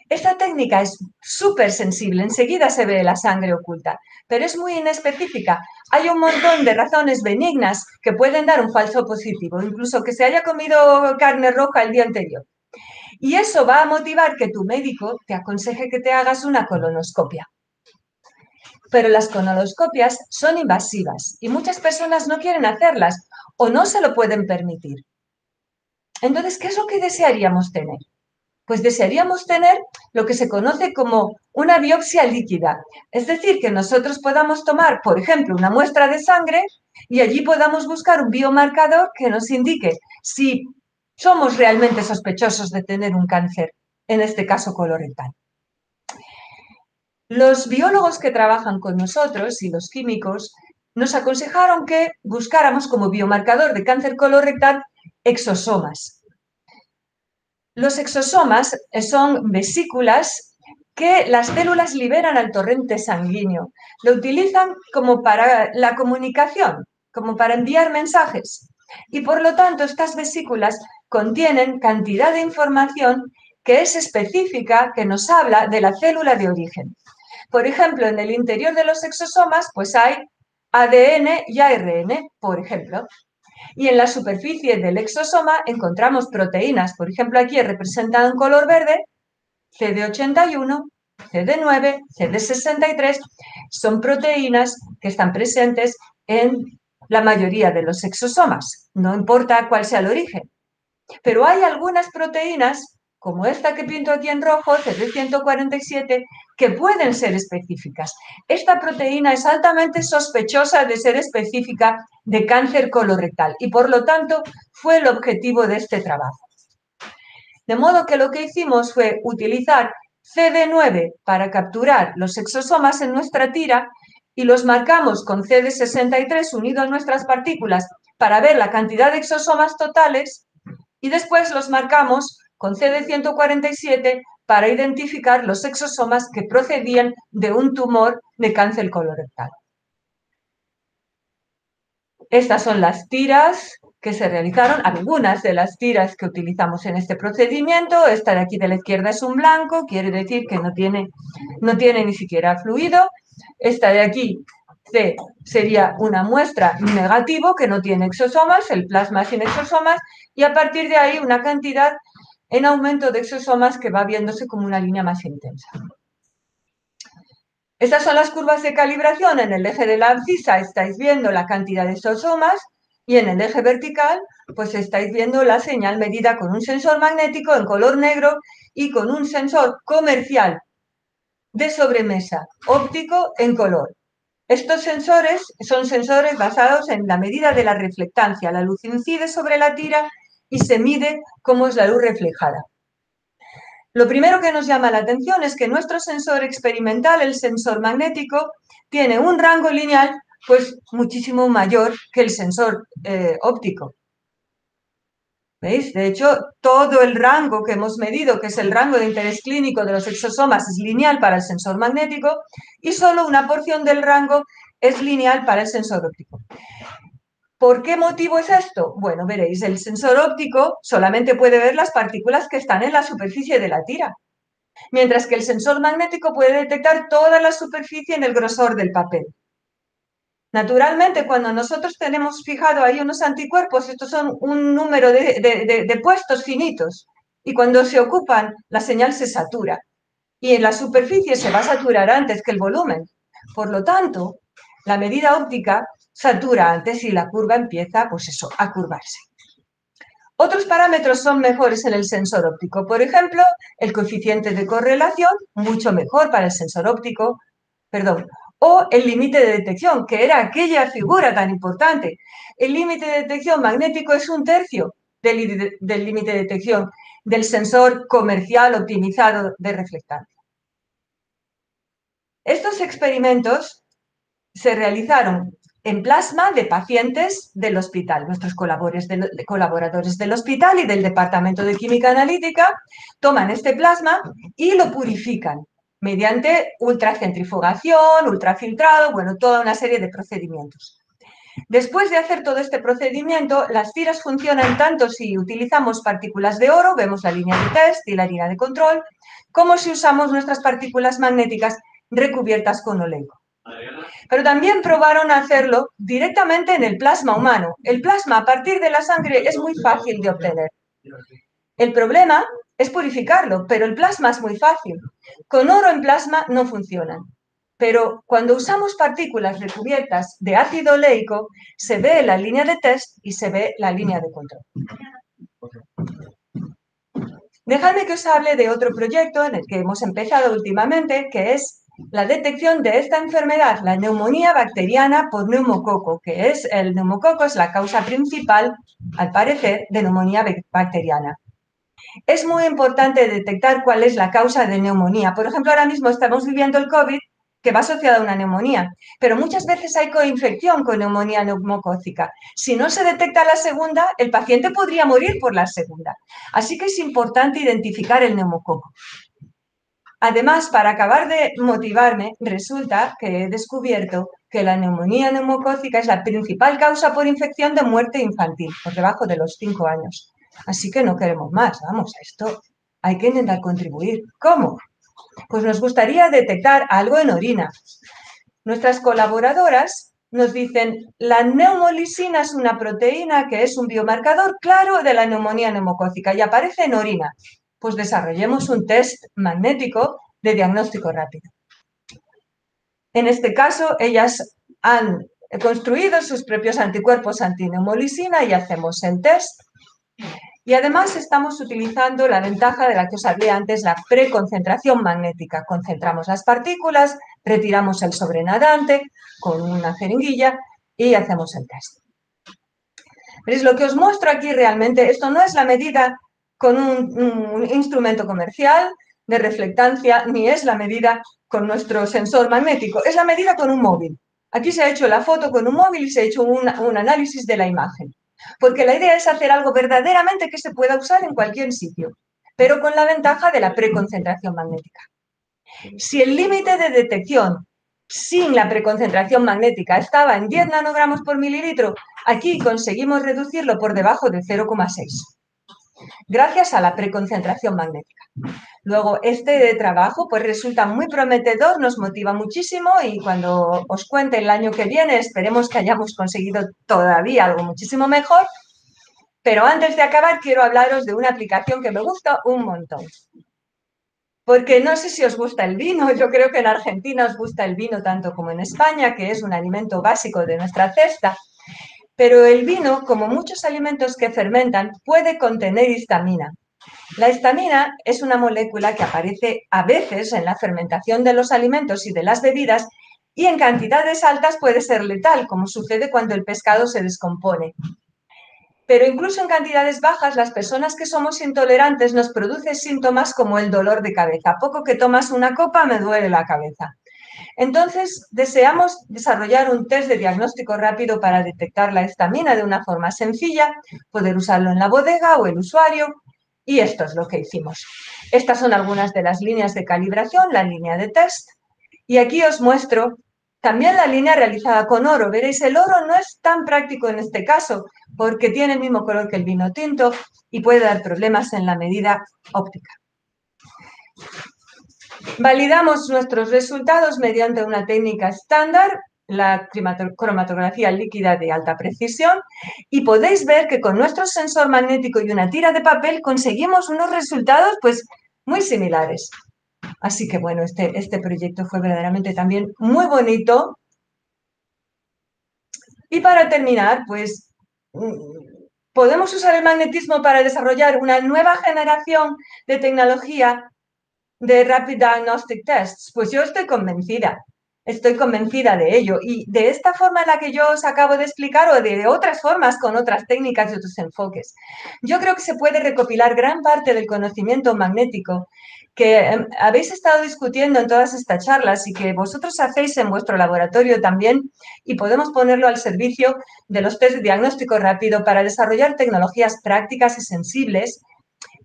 Esta técnica es súper sensible, enseguida se ve la sangre oculta, pero es muy inespecífica. Hay un montón de razones benignas que pueden dar un falso positivo, incluso que se haya comido carne roja el día anterior. Y eso va a motivar que tu médico te aconseje que te hagas una colonoscopia. Pero las colonoscopias son invasivas y muchas personas no quieren hacerlas o no se lo pueden permitir. Entonces, ¿qué es lo que desearíamos tener? Pues desearíamos tener lo que se conoce como una biopsia líquida. Es decir, que nosotros podamos tomar, por ejemplo, una muestra de sangre y allí podamos buscar un biomarcador que nos indique si somos realmente sospechosos de tener un cáncer, en este caso colorectal. Los biólogos que trabajan con nosotros y los químicos nos aconsejaron que buscáramos como biomarcador de cáncer colorectal exosomas. Los exosomas son vesículas que las células liberan al torrente sanguíneo. Lo utilizan como para la comunicación, como para enviar mensajes. Y por lo tanto, estas vesículas contienen cantidad de información que es específica, que nos habla de la célula de origen. Por ejemplo, en el interior de los exosomas, pues hay ADN y ARN, por ejemplo. Y en la superficie del exosoma encontramos proteínas, por ejemplo, aquí representado en color verde, CD81, CD9, CD63, son proteínas que están presentes en la mayoría de los exosomas, no importa cuál sea el origen. Pero hay algunas proteínas, como esta que pinto aquí en rojo, CD147, que pueden ser específicas. Esta proteína es altamente sospechosa de ser específica de cáncer colorectal y, por lo tanto, fue el objetivo de este trabajo. De modo que lo que hicimos fue utilizar CD9 para capturar los exosomas en nuestra tira y los marcamos con CD63 unido a nuestras partículas para ver la cantidad de exosomas totales y después los marcamos con CD147 para identificar los exosomas que procedían de un tumor de cáncer colorectal. Estas son las tiras que se realizaron, algunas de las tiras que utilizamos en este procedimiento. Esta de aquí de la izquierda es un blanco, quiere decir que no tiene ni siquiera fluido. Esta de aquí sería una muestra negativo que no tiene exosomas, el plasma sin exosomas, y a partir de ahí una cantidad en aumento de exosomas que va viéndose como una línea más intensa. Estas son las curvas de calibración. En el eje de la abscisa estáis viendo la cantidad de exosomas y en el eje vertical pues estáis viendo la señal medida con un sensor magnético en color negro y con un sensor comercial de sobremesa óptico en color. Estos sensores son sensores basados en la medida de la reflectancia. La luz incide sobre la tira y se mide cómo es la luz reflejada. Lo primero que nos llama la atención es que nuestro sensor experimental, el sensor magnético, tiene un rango lineal pues muchísimo mayor que el sensor óptico. ¿Veis? De hecho, todo el rango que hemos medido, que es el rango de interés clínico de los exosomas, es lineal para el sensor magnético y solo una porción del rango es lineal para el sensor óptico. ¿Por qué motivo es esto? Bueno, veréis, el sensor óptico solamente puede ver las partículas que están en la superficie de la tira, mientras que el sensor magnético puede detectar toda la superficie en el grosor del papel. Naturalmente, cuando nosotros tenemos fijado ahí unos anticuerpos, estos son un número de puestos finitos, y cuando se ocupan, la señal se satura, y en la superficie se va a saturar antes que el volumen. Por lo tanto, la medida óptica satura antes y la curva empieza, pues eso, a curvarse. Otros parámetros son mejores en el sensor óptico. Por ejemplo, el coeficiente de correlación, mucho mejor para el sensor óptico, o el límite de detección, que era aquella figura tan importante. El límite de detección magnético es 1/3 del límite de detección del sensor comercial optimizado de reflectancia. Estos experimentos se realizaron en plasma de pacientes del hospital. Nuestros colaboradores del hospital y del Departamento de Química Analítica toman este plasma y lo purifican mediante ultracentrifugación, ultrafiltrado, bueno, toda una serie de procedimientos. Después de hacer todo este procedimiento, las tiras funcionan tanto si utilizamos partículas de oro, vemos la línea de test y la línea de control, como si usamos nuestras partículas magnéticas recubiertas con oleico. Pero también probaron hacerlo directamente en el plasma humano. El plasma a partir de la sangre es muy fácil de obtener. El problema es purificarlo, pero el plasma es muy fácil. Con oro en plasma no funcionan. Pero cuando usamos partículas recubiertas de ácido oleico, se ve la línea de test y se ve la línea de control. Dejadme que os hable de otro proyecto en el que hemos empezado últimamente, que es la detección de esta enfermedad, la neumonía bacteriana por neumococo, que es el neumococo es la causa principal, al parecer, de neumonía bacteriana. Es muy importante detectar cuál es la causa de neumonía. Por ejemplo, ahora mismo estamos viviendo el COVID, que va asociado a una neumonía, pero muchas veces hay coinfección con neumonía neumocócica. Si no se detecta la segunda, el paciente podría morir por la segunda. Así que es importante identificar el neumococo. Además, para acabar de motivarme, resulta que he descubierto que la neumonía neumocócica es la principal causa por infección de muerte infantil, por debajo de los 5 años. Así que no queremos más, vamos, a esto hay que intentar contribuir. ¿Cómo? Pues nos gustaría detectar algo en orina. Nuestras colaboradoras nos dicen, la neumolisina es una proteína que es un biomarcador claro de la neumonía neumocócica y aparece en orina. Pues desarrollemos un test magnético de diagnóstico rápido. En este caso, ellas han construido sus propios anticuerpos antineumolizina y hacemos el test. Y además estamos utilizando la ventaja de la que os hablé antes, la preconcentración magnética. Concentramos las partículas, retiramos el sobrenadante con una jeringuilla y hacemos el test. ¿Veis? Lo que os muestro aquí realmente, esto no es la medida con un instrumento comercial de reflectancia, ni es la medida con nuestro sensor magnético, es la medida con un móvil. Aquí se ha hecho la foto con un móvil y se ha hecho un análisis de la imagen. Porque la idea es hacer algo verdaderamente que se pueda usar en cualquier sitio, pero con la ventaja de la preconcentración magnética. Si el límite de detección sin la preconcentración magnética estaba en 10 nanogramos por mililitro, aquí conseguimos reducirlo por debajo de 0,6, gracias a la preconcentración magnética. Luego, este trabajo pues resulta muy prometedor, nos motiva muchísimo y cuando os cuente el año que viene esperemos que hayamos conseguido todavía algo muchísimo mejor. Pero antes de acabar quiero hablaros de una aplicación que me gusta un montón. Porque no sé si os gusta el vino, yo creo que en Argentina os gusta el vino tanto como en España, que es un alimento básico de nuestra cesta. Pero el vino, como muchos alimentos que fermentan, puede contener histamina. La histamina es una molécula que aparece a veces en la fermentación de los alimentos y de las bebidas y en cantidades altas puede ser letal, como sucede cuando el pescado se descompone. Pero incluso en cantidades bajas, las personas que somos intolerantes nos produce síntomas como el dolor de cabeza. Poco que tomas una copa me duele la cabeza. Entonces, deseamos desarrollar un test de diagnóstico rápido para detectar la histamina de una forma sencilla, poder usarlo en la bodega o el usuario, y esto es lo que hicimos. Estas son algunas de las líneas de calibración, la línea de test, y aquí os muestro también la línea realizada con oro. Veréis, el oro no es tan práctico en este caso porque tiene el mismo color que el vino tinto y puede dar problemas en la medida óptica. Validamos nuestros resultados mediante una técnica estándar, la cromatografía líquida de alta precisión, y podéis ver que con nuestro sensor magnético y una tira de papel conseguimos unos resultados pues muy similares. Así que bueno, este proyecto fue verdaderamente también muy bonito. Y para terminar, pues podemos usar el magnetismo para desarrollar una nueva generación de tecnología de Rapid Diagnostic Tests. Pues yo estoy convencida de ello. Y de esta forma en la que yo os acabo de explicar o de otras formas con otras técnicas y otros enfoques, yo creo que se puede recopilar gran parte del conocimiento magnético que habéis estado discutiendo en todas estas charlas y que vosotros hacéis en vuestro laboratorio también, y podemos ponerlo al servicio de los test de diagnóstico rápido para desarrollar tecnologías prácticas y sensibles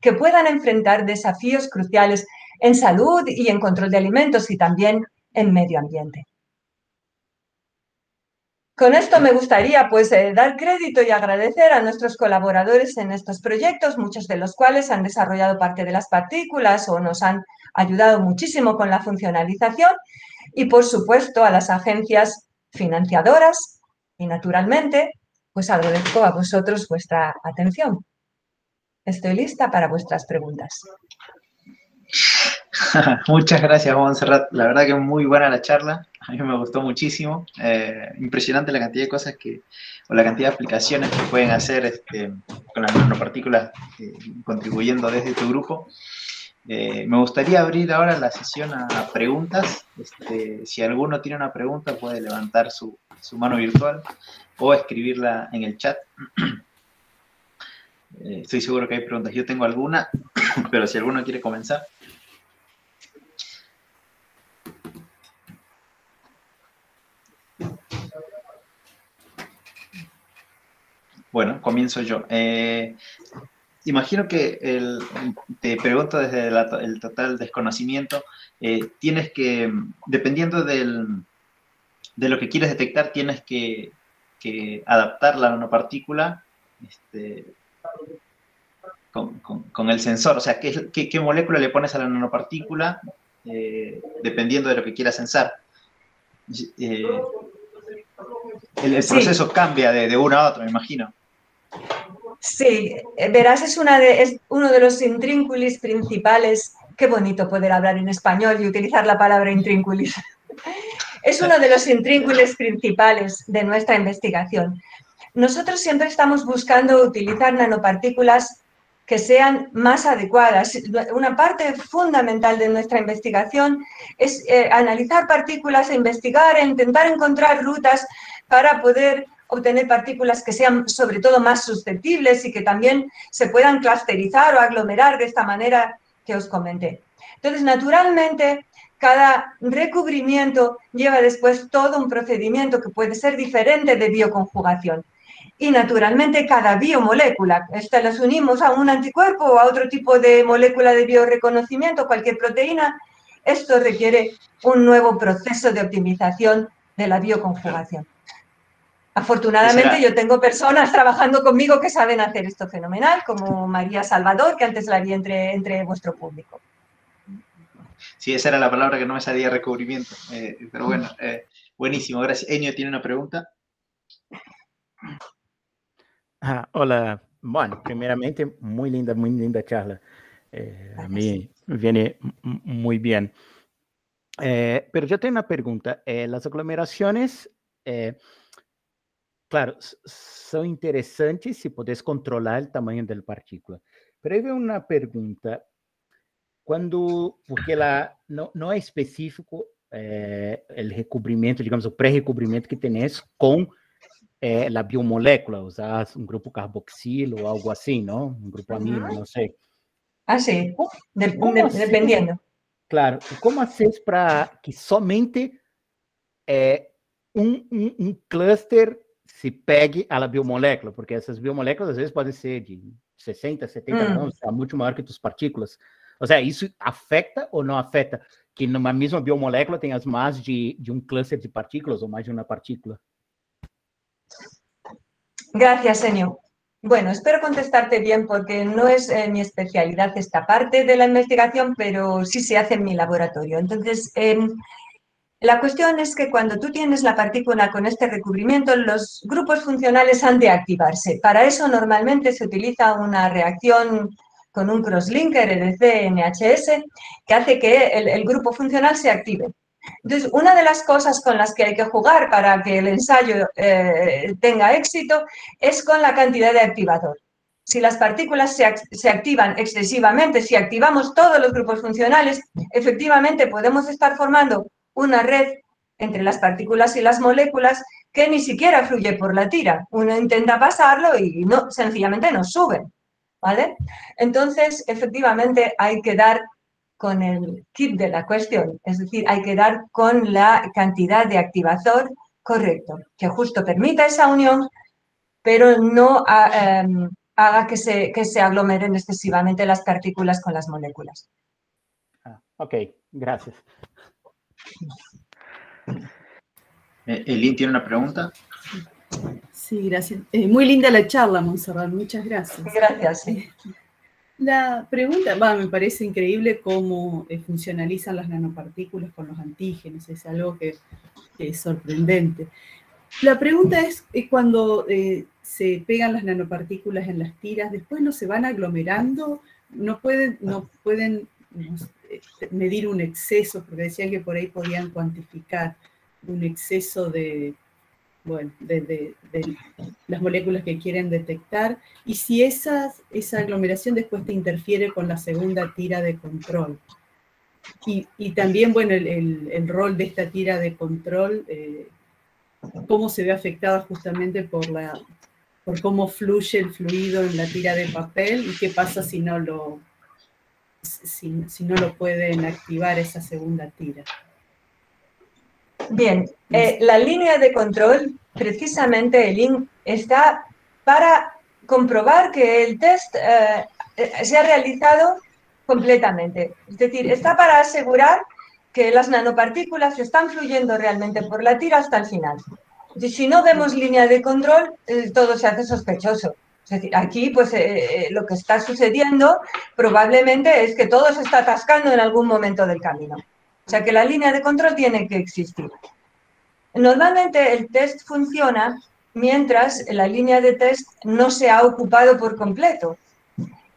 que puedan enfrentar desafíos cruciales en salud y en control de alimentos y también en medio ambiente. Con esto me gustaría pues dar crédito y agradecer a nuestros colaboradores en estos proyectos, muchos de los cuales han desarrollado parte de las partículas o nos han ayudado muchísimo con la funcionalización, y por supuesto a las agencias financiadoras y naturalmente pues agradezco a vosotros vuestra atención. Estoy lista para vuestras preguntas. Muchas gracias, Montserrat. La verdad que muy buena la charla. A mí me gustó muchísimo. Impresionante la cantidad de cosas o la cantidad de aplicaciones que pueden hacer con las nanopartículas, contribuyendo desde tu grupo. Me gustaría abrir ahora la sesión a preguntas. Si alguno tiene una pregunta, puede levantar su mano virtual o escribirla en el chat. Estoy seguro que hay preguntas. Yo tengo alguna, pero si alguno quiere comenzar. Bueno, comienzo yo. Imagino que te pregunto desde el total desconocimiento, tienes que, dependiendo de lo que quieres detectar, tienes que adaptar la nanopartícula con el sensor. O sea, ¿qué molécula le pones a la nanopartícula dependiendo de lo que quieras sensar? El proceso cambia de uno a otro, me imagino. Sí, verás, es uno de los intrínculis principales. Qué bonito poder hablar en español y utilizar la palabra intrínculis. Es uno de los intrínculis principales de nuestra investigación. Nosotros siempre estamos buscando utilizar nanopartículas que sean más adecuadas. Una parte fundamental de nuestra investigación es analizar partículas e investigar e intentar encontrar rutas para poder obtener partículas que sean sobre todo más susceptibles y que también se puedan clusterizar o aglomerar de esta manera que os comenté. Entonces, naturalmente, cada recubrimiento lleva después todo un procedimiento que puede ser diferente de bioconjugación. Y naturalmente cada biomolécula, las unimos a un anticuerpo o a otro tipo de molécula de bioreconocimiento, cualquier proteína, esto requiere un nuevo proceso de optimización de la bioconjugación. Afortunadamente yo tengo personas trabajando conmigo que saben hacer esto fenomenal, como María Salvador, que antes la vi entre vuestro público. Sí, esa era la palabra que no me salía, recubrimiento. Pero bueno, buenísimo, gracias. Enio tiene una pregunta. Hola, bueno, primeramente, muy linda charla. A mí me viene muy bien. Pero yo tengo una pregunta. Las aglomeraciones, claro, son interesantes si puedes controlar el tamaño de la partícula. Pero hay una pregunta. Porque no es específico el recubrimiento, digamos, o pré-recubrimiento que tenés con la biomolécula, usas un grupo carboxil o algo así, ¿no? Un grupo amino, no sé. Ah, sí, ¿Cómo dependiendo. Claro, ¿cómo haces para que somente un clúster se pegue a la biomolécula? Porque essas biomoléculas às vezes podem ser de 60, 70 nanometros, muito maior que tus partículas. Ou seja, isso afeta ou não afeta? Que numa mesma biomolécula tenhas mais de um cluster de partículas ou mais de uma partícula? Gracias, Enio. Bueno, espero contestarte bien porque no es mi especialidad esta parte de la investigación, pero sí se hace en mi laboratorio. Entonces, la cuestión es que cuando tú tienes la partícula con este recubrimiento, los grupos funcionales han de activarse. Para eso normalmente se utiliza una reacción con un crosslinker EDC-NHS que hace que el grupo funcional se active. Entonces, una de las cosas con las que hay que jugar para que el ensayo tenga éxito es con la cantidad de activador. Si las partículas se activan excesivamente, si activamos todos los grupos funcionales, efectivamente podemos estar formando una red entre las partículas y las moléculas que ni siquiera fluye por la tira. Uno intenta pasarlo y no, sencillamente no sube, ¿vale? Entonces, efectivamente, hay que dar con el kit de la cuestión, es decir, hay que dar con la cantidad de activador correcto, que justo permita esa unión, pero no haga que se aglomeren excesivamente las partículas con las moléculas. Ok, gracias. Elin tiene una pregunta. Sí, gracias. Muy linda la charla, Montserrat, muchas gracias. Gracias. Sí. La pregunta, me parece increíble cómo funcionalizan las nanopartículas con los antígenos, es algo que es sorprendente. La pregunta es, cuando se pegan las nanopartículas en las tiras, ¿después no se van aglomerando? ¿No pueden medir un exceso? Porque decían que por ahí podían cuantificar un exceso de las moléculas que quieren detectar, y si esa aglomeración después te interfiere con la segunda tira de control. Y también, bueno, el rol de esta tira de control, cómo se ve afectada justamente por cómo fluye el fluido en la tira de papel, y qué pasa si no lo pueden activar esa segunda tira. Bien, la línea de control, precisamente el IN, está para comprobar que el test se ha realizado completamente. Es decir, está para asegurar que las nanopartículas están fluyendo realmente por la tira hasta el final. Si no vemos línea de control, todo se hace sospechoso. Es decir, aquí pues lo que está sucediendo probablemente es que todo se está atascando en algún momento del camino. O sea que la línea de control tiene que existir. Normalmente el test funciona mientras la línea de test no se ha ocupado por completo.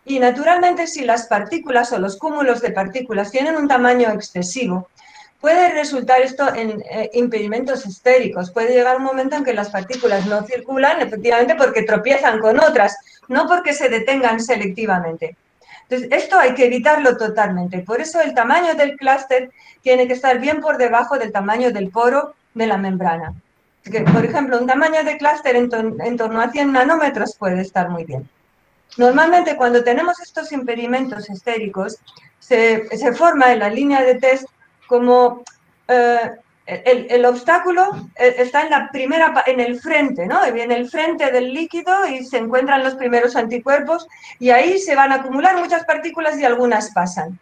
Y naturalmente si las partículas o los cúmulos de partículas tienen un tamaño excesivo, puede resultar esto en impedimentos esféricos. Puede llegar un momento en que las partículas no circulan, efectivamente porque tropiezan con otras, no porque se detengan selectivamente. Entonces, esto hay que evitarlo totalmente. Por eso el tamaño del clúster tiene que estar bien por debajo del tamaño del poro de la membrana. Que, por ejemplo, un tamaño de clúster en torno a 100 nanómetros puede estar muy bien. Normalmente, cuando tenemos estos impedimentos esféricos, se forma en la línea de test como el obstáculo está en el frente, ¿no? En el frente del líquido y se encuentran los primeros anticuerpos y ahí se van a acumular muchas partículas y algunas pasan.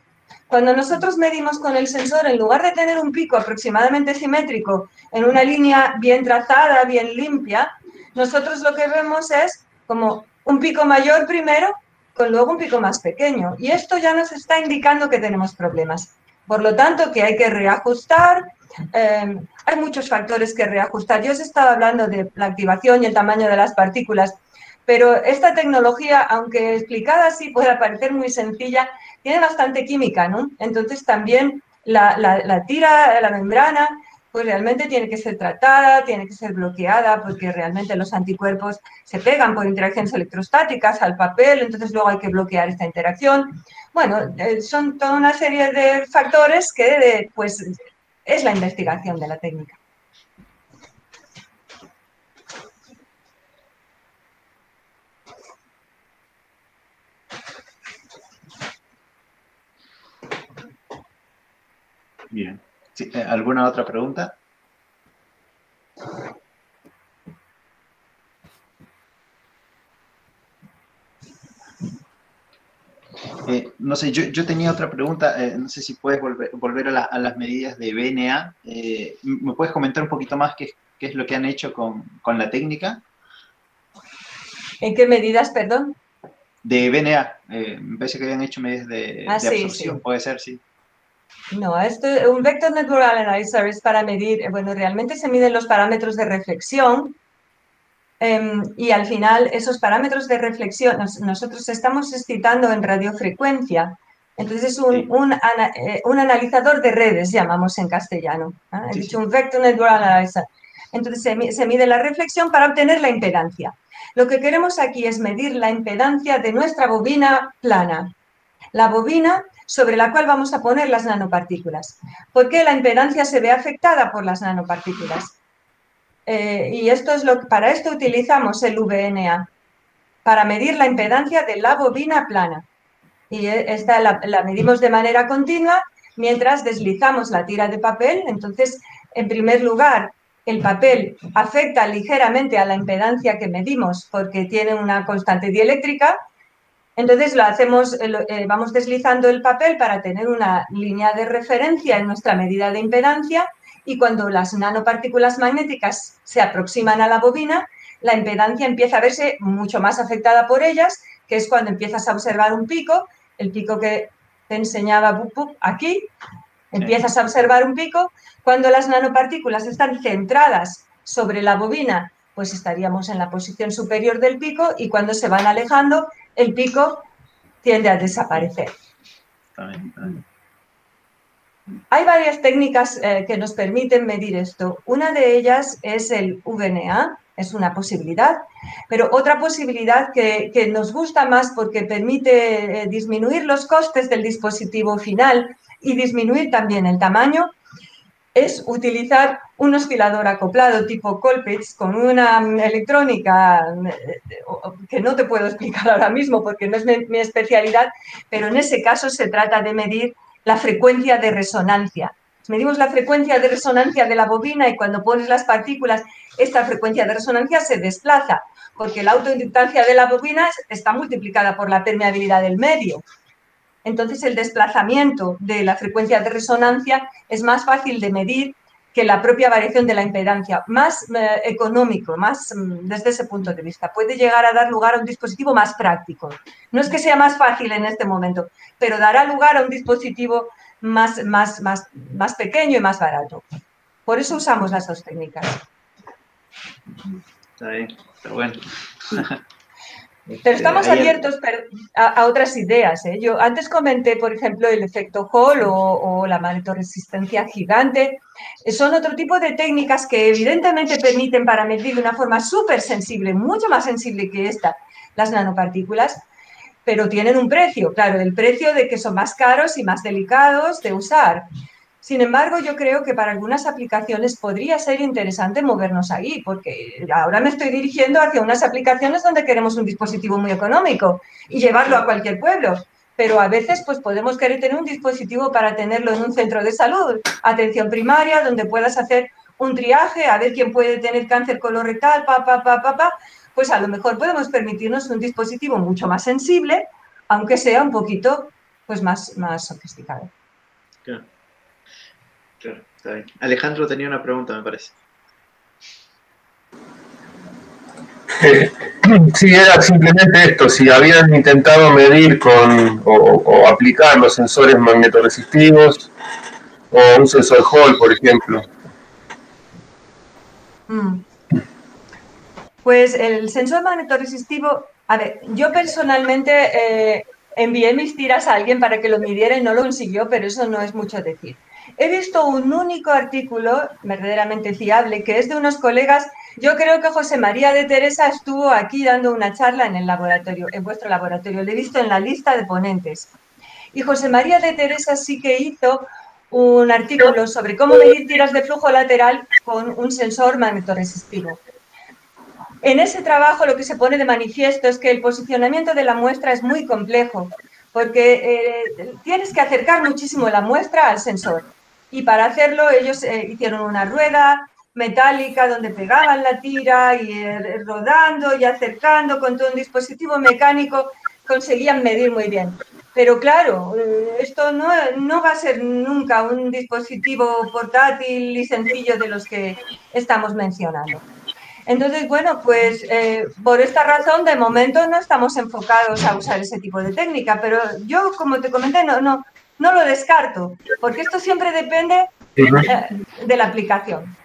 Cuando nosotros medimos con el sensor, en lugar de tener un pico aproximadamente simétrico en una línea bien trazada, bien limpia, nosotros lo que vemos es como un pico mayor primero, con luego un pico más pequeño. Y esto ya nos está indicando que tenemos problemas. Por lo tanto, que hay que reajustar. Hay muchos factores que reajustar. Yo os estaba hablando de la activación y el tamaño de las partículas, pero esta tecnología, aunque explicada así pueda parecer muy sencilla, tiene bastante química, ¿no? Entonces también la tira, la membrana, pues realmente tiene que ser tratada, tiene que ser bloqueada, porque realmente los anticuerpos se pegan por interacciones electrostáticas al papel, entonces luego hay que bloquear esta interacción. Bueno, son toda una serie de factores que pues es la investigación de la técnica. Bien. Sí, ¿alguna otra pregunta? No sé, yo tenía otra pregunta, no sé si puedes volver a las medidas de BNA. ¿Me puedes comentar un poquito más qué es lo que han hecho con la técnica? ¿En qué medidas, perdón? De BNA, me parece que habían hecho medidas de Sí, absorción, sí. puede ser, sí. No, un Vector Network Analyzer es para medir, bueno, realmente se miden los parámetros de reflexión y al final esos parámetros de reflexión, nosotros estamos excitando en radiofrecuencia, entonces es un analizador de redes, llamamos en castellano. He dicho un Vector Network Analyzer. Entonces se mide la reflexión para obtener la impedancia. Lo que queremos aquí es medir la impedancia de nuestra bobina plana. La bobina sobre la cual vamos a poner las nanopartículas. ¿Por qué la impedancia se ve afectada por las nanopartículas? Y para esto utilizamos el VNA, para medir la impedancia de la bobina plana. Y esta la medimos de manera continua mientras deslizamos la tira de papel. Entonces, en primer lugar, el papel afecta ligeramente a la impedancia que medimos porque tiene una constante dieléctrica. Entonces vamos deslizando el papel para tener una línea de referencia en nuestra medida de impedancia y cuando las nanopartículas magnéticas se aproximan a la bobina, la impedancia empieza a verse mucho más afectada por ellas, que es cuando empiezas a observar un pico, el pico que te enseñaba aquí, empiezas a observar un pico. Cuando las nanopartículas están centradas sobre la bobina, pues estaríamos en la posición superior del pico y cuando se van alejando, el pico tiende a desaparecer. Hay varias técnicas que nos permiten medir esto. Una de ellas es el VNA, es una posibilidad, pero otra posibilidad que nos gusta más porque permite disminuir los costes del dispositivo final y disminuir también el tamaño, es utilizar un oscilador acoplado tipo Colpitts con una electrónica que no te puedo explicar ahora mismo porque no es mi especialidad, pero en ese caso se trata de medir la frecuencia de resonancia. Medimos la frecuencia de resonancia de la bobina y cuando pones las partículas, esta frecuencia de resonancia se desplaza porque la autoinductancia de la bobina está multiplicada por la permeabilidad del medio. Entonces, el desplazamiento de la frecuencia de resonancia es más fácil de medir que la propia variación de la impedancia, más económico, más desde ese punto de vista. Puede llegar a dar lugar a un dispositivo más práctico. No es que sea más fácil en este momento, pero dará lugar a un dispositivo más pequeño y más barato. Por eso usamos las dos técnicas. Está bien, está bueno. Pero estamos abiertos a otras ideas. Yo antes comenté, por ejemplo, el efecto Hall o la magnetoresistencia gigante. Son otro tipo de técnicas que evidentemente permiten para medir de una forma súper sensible, mucho más sensible que esta, las nanopartículas, pero tienen un precio, claro, el precio de que son más caros y más delicados de usar. Sin embargo, yo creo que para algunas aplicaciones podría ser interesante movernos ahí, porque ahora me estoy dirigiendo hacia unas aplicaciones donde queremos un dispositivo muy económico y llevarlo a cualquier pueblo. Pero a veces pues podemos querer tener un dispositivo para tenerlo en un centro de salud, atención primaria, donde puedas hacer un triaje, a ver quién puede tener cáncer colorectal, pues a lo mejor podemos permitirnos un dispositivo mucho más sensible, aunque sea un poquito pues más sofisticado. Claro. Claro, está bien. Alejandro tenía una pregunta, me parece. Sí, era simplemente esto, si habían intentado medir o aplicar los sensores magnetoresistivos o un sensor Hall, por ejemplo. Pues el sensor magnetoresistivo, a ver, yo personalmente envié mis tiras a alguien para que lo midiera y no lo consiguió, pero eso no es mucho decir. He visto un único artículo verdaderamente fiable que es de unos colegas. Yo creo que José María de Teresa estuvo aquí dando una charla en el laboratorio, en vuestro laboratorio. Lo he visto en la lista de ponentes. Y José María de Teresa sí que hizo un artículo sobre cómo medir tiras de flujo lateral con un sensor magnetoresistivo. En ese trabajo lo que se pone de manifiesto es que el posicionamiento de la muestra es muy complejo, porque tienes que acercar muchísimo la muestra al sensor. Y para hacerlo ellos hicieron una rueda metálica donde pegaban la tira y rodando y acercando con todo un dispositivo mecánico conseguían medir muy bien. Pero claro, esto no va a ser nunca un dispositivo portátil y sencillo de los que estamos mencionando. Entonces, bueno, pues por esta razón, de momento no estamos enfocados a usar ese tipo de técnica, pero yo, como te comenté, no lo descarto, porque esto siempre depende de la aplicación.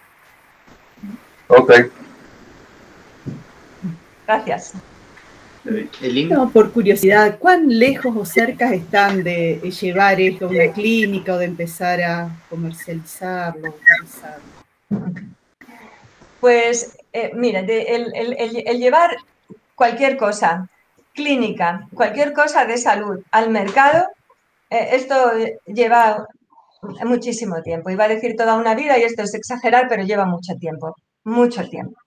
Ok. Gracias. No, por curiosidad, ¿cuán lejos o cerca están de llevar esto a una clínica o de empezar a comercializarlo, utilizarlo? Pues, mira, el llevar cualquier cosa, clínica, cualquier cosa de salud al mercado, esto lleva muchísimo tiempo. Iba a decir toda una vida y esto es exagerar, pero lleva mucho tiempo, mucho tiempo.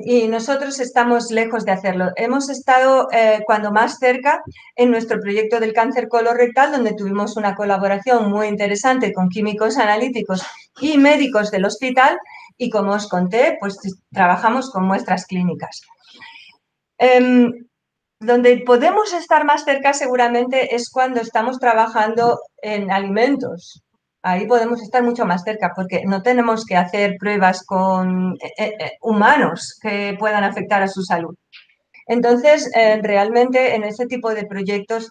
Y nosotros estamos lejos de hacerlo. Hemos estado cuando más cerca en nuestro proyecto del cáncer colorectal, donde tuvimos una colaboración muy interesante con químicos analíticos y médicos del hospital y, como os conté, pues trabajamos con muestras clínicas. Donde podemos estar más cerca seguramente es cuando estamos trabajando en alimentos. Ahí podemos estar mucho más cerca porque no tenemos que hacer pruebas con humanos que puedan afectar a su salud. Entonces, realmente en ese tipo de proyectos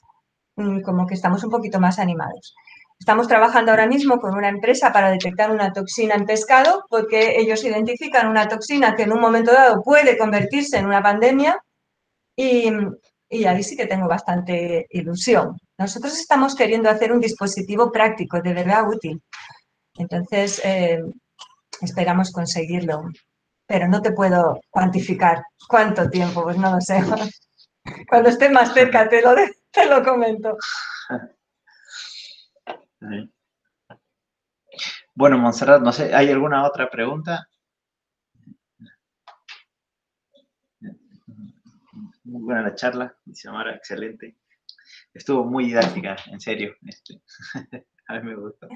como que estamos un poquito más animados. Estamos trabajando ahora mismo con una empresa para detectar una toxina en pescado porque ellos identifican una toxina que en un momento dado puede convertirse en una pandemia. Y ahí sí que tengo bastante ilusión. Nosotros estamos queriendo hacer un dispositivo práctico, de verdad útil. Entonces, esperamos conseguirlo. Pero no te puedo cuantificar cuánto tiempo, pues no lo sé. Cuando esté más cerca te lo comento. Bueno, Montserrat, no sé, ¿hay alguna otra pregunta? Muy buena la charla, dice Mara, excelente. Estuvo muy didáctica, en serio. A mí me gustó.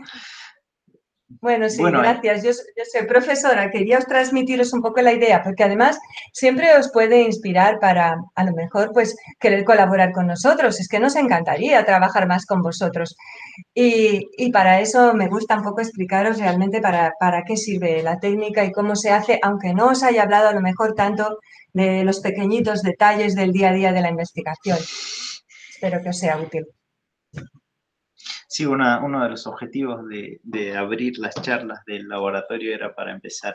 Bueno, sí, gracias. Yo soy profesora, quería os transmitiros un poco la idea, porque además siempre os puede inspirar para, a lo mejor, pues, querer colaborar con nosotros. Es que nos encantaría trabajar más con vosotros. Y para eso me gusta un poco explicaros realmente para qué sirve la técnica y cómo se hace, aunque no os haya hablado a lo mejor tanto de los pequeñitos detalles del día a día de la investigación. Espero que os sea útil. Sí, uno de los objetivos de abrir las charlas del laboratorio era para empezar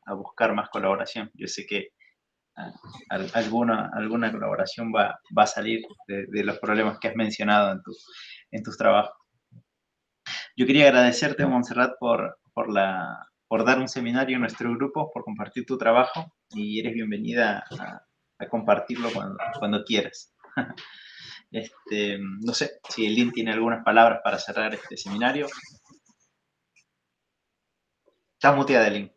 a buscar más colaboración. Yo sé que alguna colaboración va a salir de los problemas que has mencionado en tus trabajos. Yo quería agradecerte, Montserrat, por dar un seminario en nuestro grupo, por compartir tu trabajo, y eres bienvenida a compartirlo cuando quieras. No sé si el Lin tiene algunas palabras para cerrar este seminario. Estás muteada, Lin.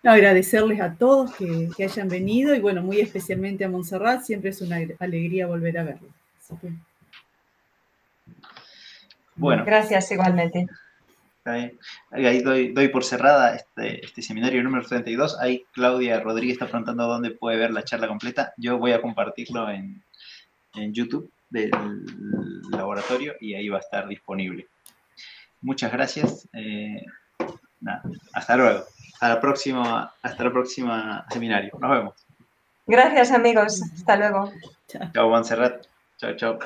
No, agradecerles a todos que hayan venido y bueno, muy especialmente a Montserrat, siempre es una alegría volver a verlo. Bueno. Gracias, igualmente. Ahí doy por cerrada este seminario número 32. Ahí Claudia Rodríguez está preguntando dónde puede ver la charla completa. Yo voy a compartirlo en YouTube del laboratorio y ahí va a estar disponible. Muchas gracias. Hasta luego. Hasta la próxima seminario. Nos vemos. Gracias, amigos. Hasta luego. Chao, Montserrat. Chao.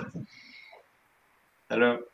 Hasta luego.